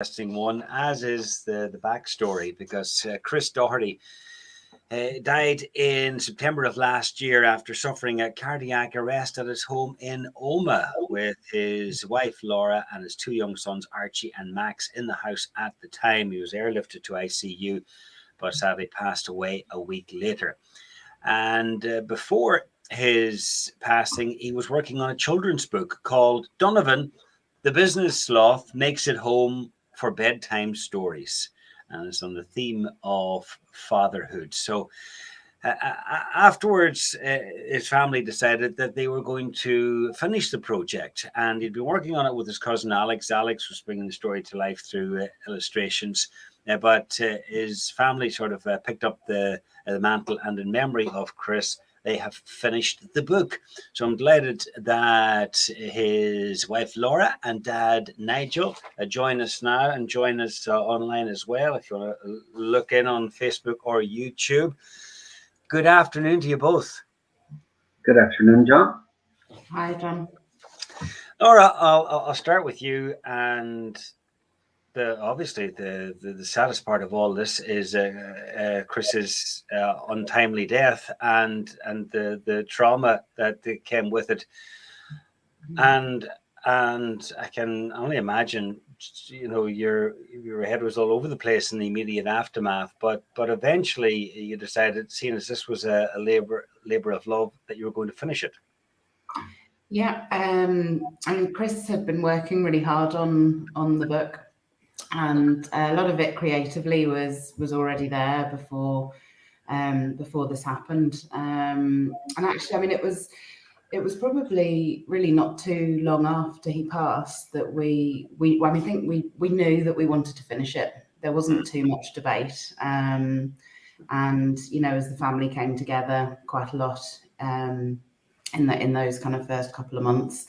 interesting one, as is the backstory, because Chris Doherty died in September of last year after suffering a cardiac arrest at his home in Omagh with his wife Laura and his two young sons Archie and Max in the house at the time. He was airlifted to ICU, but sadly passed away a week later. And before his passing, he was working on a children's book called Donovan, the Business Sloth Makes It Home for Bedtime Stories. And it's on the theme of fatherhood. So afterwards, his family decided that they were going to finish the project, and he'd been working on it with his cousin Alex. Alex was bringing the story to life through illustrations, but his family sort of picked up the mantle, and in memory of Chris, they have finished the book. So I'm delighted that his wife Laura and dad Nigel join us now, and join us online as well if you want to look in on Facebook or YouTube. Good afternoon to you both. Good afternoon, John. Hi, John. Laura, I'll start with you. And obviously the saddest part of all this is Chris's untimely death and the trauma that came with it. And I can only imagine, your head was all over the place in the immediate aftermath. But eventually you decided, seeing as this was a labor of love, that you were going to finish it. Yeah, I mean, Chris had been working really hard on the book, and a lot of it creatively was already there before this happened. And actually, I mean, it was probably really not too long after he passed that we knew that we wanted to finish it. There wasn't too much debate, and as the family came together quite a lot in those kind of first couple of months,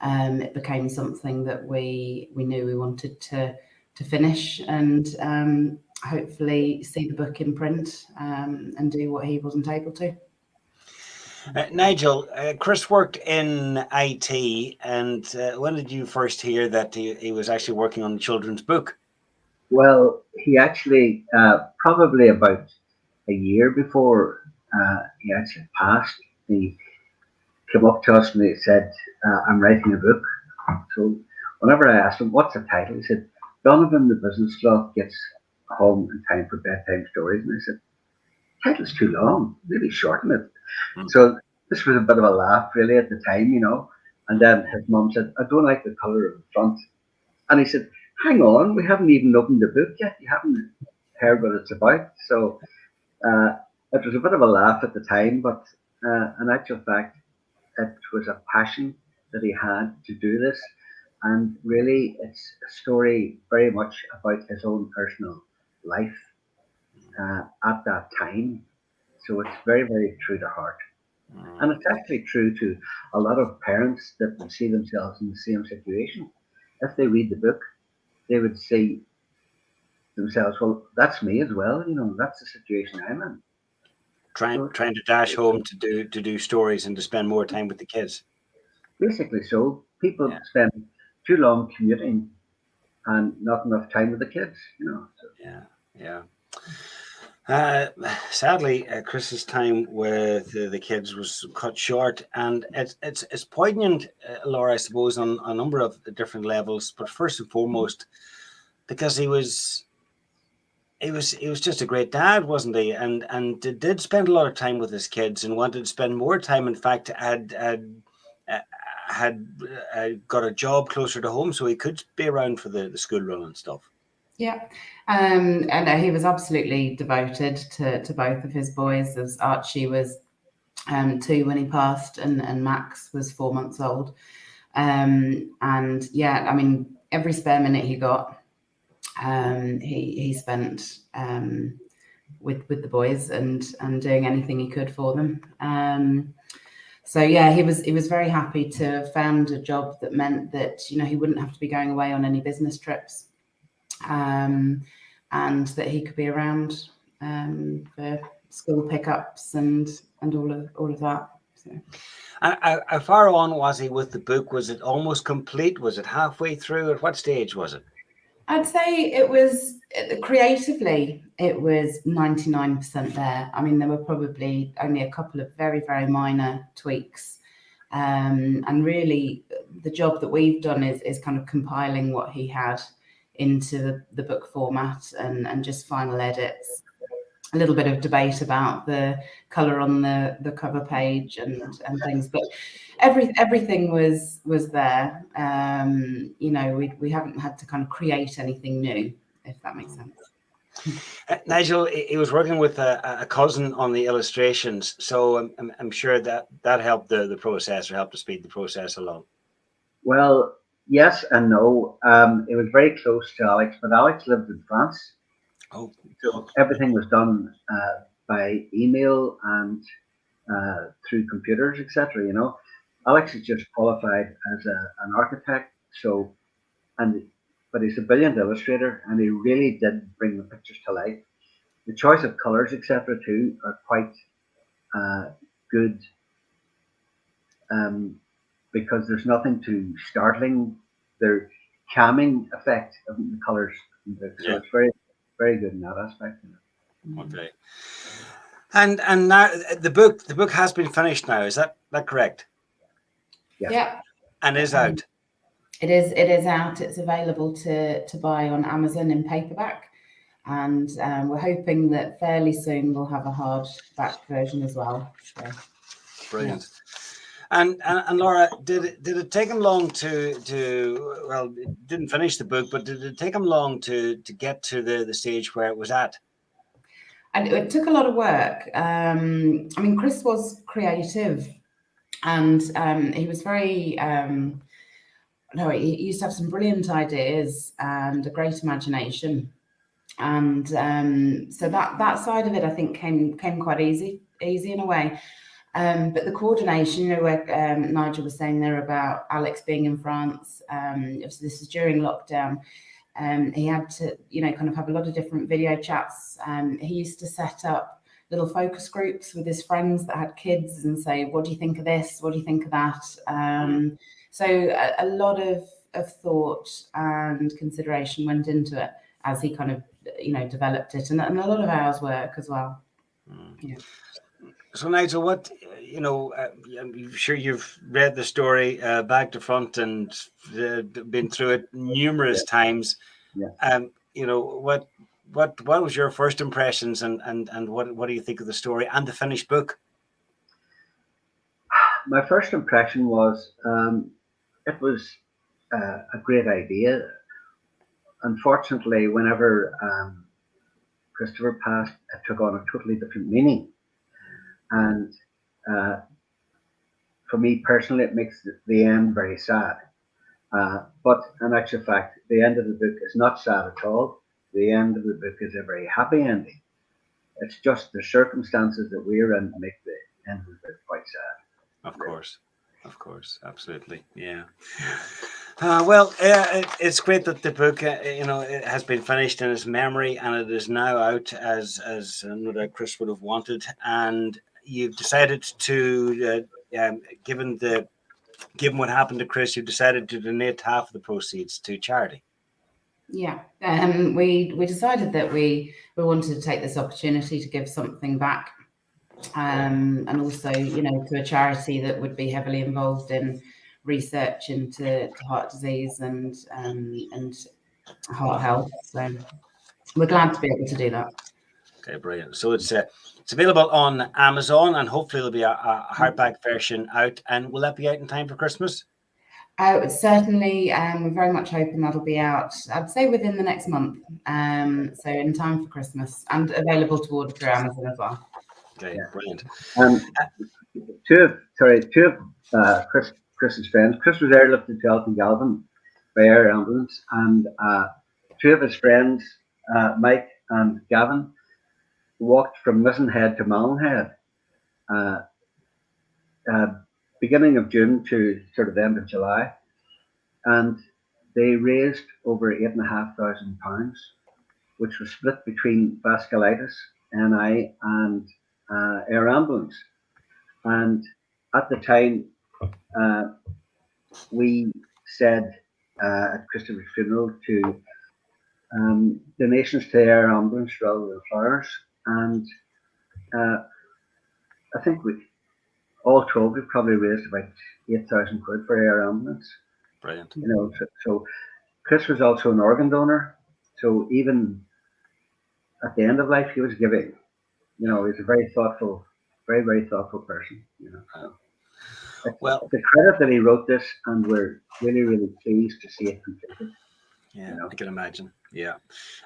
it became something that we knew we wanted to finish, and hopefully see the book in print, and do what he wasn't able to. Nigel, Chris worked in IT, and when did you first hear that he was actually working on the children's book? Well, he actually, probably about a year before he actually passed, he came up to us and he said, I'm writing a book. So whenever I asked him, what's the title? He said, Donovan, the Business Sloth Gets Home in Time for Bedtime Stories. And I said, the title's too long, maybe shorten it. So this was a bit of a laugh really at the time, And then his mum said, I don't like the colour of the front. And he said, hang on, we haven't even opened the book yet. You haven't heard what it's about. So it was a bit of a laugh at the time, but in actual fact, it was a passion that he had to do this. And really, it's a story very much about his own personal life at that time. So it's very, very true to heart. And it's actually true to a lot of parents that would see themselves in the same situation. If they read the book, they would see themselves, well, that's me as well. That's the situation I'm in. Trying to dash home to do stories and to spend more time with the kids. Basically, so people spend too long commuting and not enough time with the kids. So. Yeah. Sadly, Chris's time with the kids was cut short, and it's poignant, Laura, I suppose, on a number of different levels. But first and foremost, because he was just a great dad, wasn't he? And did spend a lot of time with his kids, and wanted to spend more time. In fact, had got a job closer to home, so he could be around for the school run and stuff. Yeah, and he was absolutely devoted to both of his boys. As Archie was 2 when he passed, and Max was 4 months old. And yeah, I mean, every spare minute he got, he spent with the boys and doing anything he could for them. So yeah, he was very happy to have found a job that meant that he wouldn't have to be going away on any business trips, and that he could be around for school pickups and all of that. So. How far on was he with the book? Was it almost complete? Was it halfway through? At what stage was it? I'd say it was creatively, it was 99% there. I mean, there were probably only a couple of very, very minor tweaks. And really, the job that we've done is kind of compiling what he had into the book format and just final edits. A little bit of debate about the colour on the cover page and things, but everything was there. You know, we haven't had to kind of create anything new, if that makes sense. Nigel, he was working with a cousin on the illustrations, so I'm sure that helped the process, or helped to speed the process along. Well, yes and no. It was very close to Alex, but Alex lived in France. Oh. So everything was done by email and through computers, etc. You know, Alex is just qualified as an architect, so but he's a brilliant illustrator, and he really did bring the pictures to life. The choice of colors, etc., too, are quite good, because there's nothing too startling. They're calming effect of the colors, so it's very, very good in that aspect. Okay. And now the book has been finished now. Is that correct? Yeah. And is out. It is out. It's available to buy on Amazon in paperback, and we're hoping that fairly soon we'll have a hardback version as well. So, brilliant. Yeah. And Laura, did it take him long to well, it didn't finish the book, but did it take him long to get to the stage where it was at? And it took a lot of work. I mean, Chris was creative, and he was very. No, he used to have some brilliant ideas and a great imagination, and so that side of it, I think, came quite easy in a way. But the coordination, you know, where Nigel was saying there about Alex being in France, this is during lockdown. He had to, you know, kind of have a lot of different video chats. He used to set up little focus groups with his friends that had kids and say, what do you think of this? What do you think of that? So a lot of thought and consideration went into it as he kind of, you know, developed it, and a lot of hours work as well. Yeah. So Nigel, what, you know, I'm sure you've read the story back to front and been through it numerous times. Yeah. You know, what was your first impressions, and what do you think of the story and the finished book? My first impression was it was a great idea. Unfortunately, whenever Christopher passed, it took on a totally different meaning. And for me personally, it makes the end very sad. But in actual fact, the end of the book is not sad at all. The end of the book is a very happy ending. It's just the circumstances that we're in make the end of the book quite sad. Of course, absolutely, yeah. Well, it's great that the book, you know, it has been finished in his memory, and it is now out as no doubt Chris would have wanted. And you've decided to, given what happened to Chris, you've decided to donate half of the proceeds to charity. Yeah, we decided that we wanted to take this opportunity to give something back, and also, you know, to a charity that would be heavily involved in research into heart disease and heart health. So we're glad to be able to do that. Okay, brilliant. So it's available on Amazon, and hopefully there'll be a hardback version out. And will that be out in time for Christmas? Certainly, we're very much hoping that'll be out, I'd say, within the next month. So in time for Christmas, and available to order through Amazon as well. Okay, yeah. Brilliant. Two of Chris's friends. Chris was airlifted to Elton Galvin by air ambulance, and two of his friends, Mike and Gavin, walked from Missenhead to Mallinhead, beginning of June to sort of the end of July, and they raised over £8,500, which was split between vasculitis, NI, and air ambulance. And at the time, we said at Christopher's funeral to donations to Air Ambulance rather than flowers. And I think all told, we've probably raised about 8,000 quid for Air Ambulance. Brilliant. You know, so Chris was also an organ donor. So even at the end of life, he was giving. You know, he's a very thoughtful, very, very thoughtful person. You know, so Well, the credit that he wrote this, and we're really, really pleased to see it completed. yeah, You know? I can imagine. Yeah,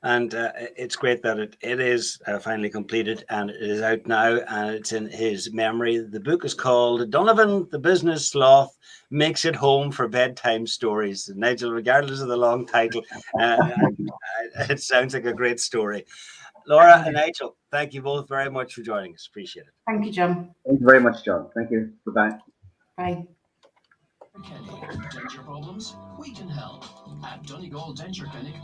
and it's great that it is finally completed and it is out now and it's in his memory. The book is called Donovan, the Business Sloth Makes It Home for Bedtime Stories. Nigel, regardless of the long title, it sounds like a great story. Laura and Nigel, thank you both very much for joining us. Appreciate it. Thank you, John. Thank you very much, John. Thank you. Goodbye. Bye. Denture problems? We can help. At Donegal Denture Clinic,